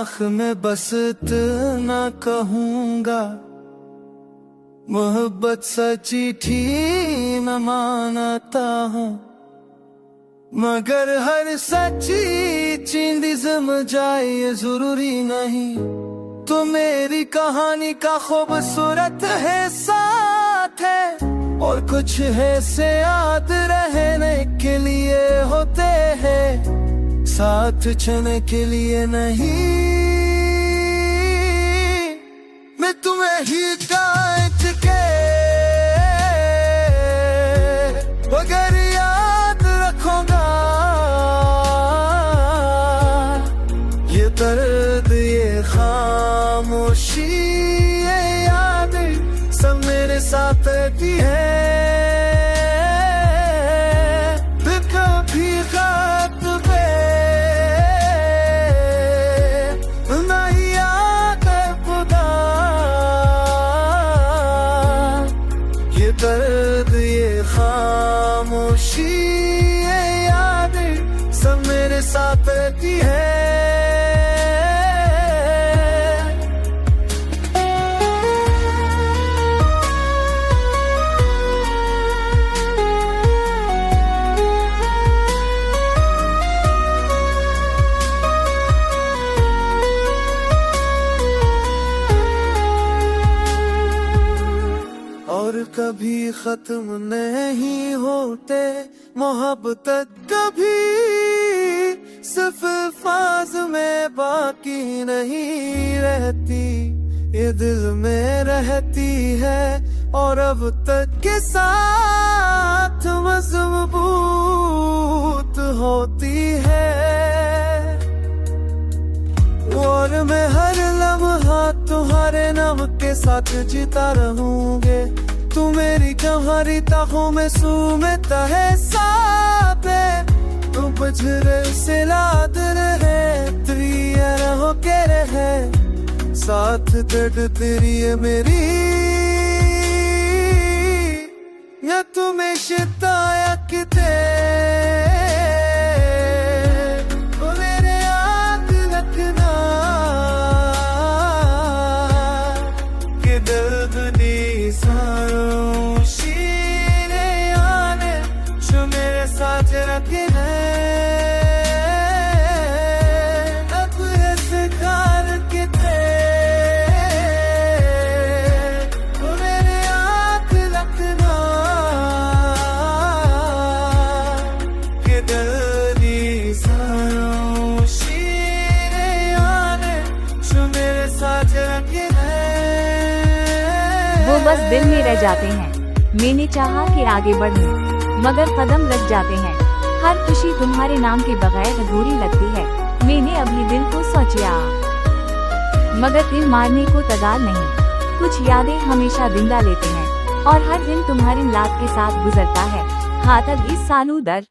आँख में बस इतना कहूँगा, मोहब्बत सच्ची थी मैं मानता हूँ, मगर हर सच्ची चींदी जम जाए ये जरूरी नहीं। तो मेरी कहानी का खूबसूरत है साथ है, और कुछ है से याद रहने के लिए होते हैं, साथ चलने के लिए नहीं। मैं तुम्हें ही काट के अगर याद रखूंगा, ये दर्द ये खामोशी ये याद सब मेरे साथ रहती है। कभी खत पे नहीं याद खुदा, ये दर्द ये खामोशी ये याद सब मेरे साथ रहती है। और कभी खत्म नहीं होते मोहब्बत, कभी सिर्फ अल्फाज में बाकी नहीं रहती, ये दिल में रहती है और अब तक के साथ मजबूत होती है। और मैं हर लम्हा तुम्हारे नाम के साथ जीता रहूंगे, तू मेरी कहानी ताकों में सूमता है साथ है, तू बजरे से लाद रहे त्रिया रहो के रहे, साथ दर्द तेरी है मेरी। या तुम्हें शिताया किते वो बस दिल में रह जाते हैं। मैंने चाहा कि आगे बढ़ूं, मगर कदम रख जाते हैं। हर खुशी तुम्हारे नाम के बगैर अधूरी लगती है। मैंने अभी दिल को सोचा, मगर दिल मारने को तैयार नहीं। कुछ यादें हमेशा जिंदा लेते हैं, और हर दिन तुम्हारी याद के साथ गुजरता है। हाँ तब इस सालों दर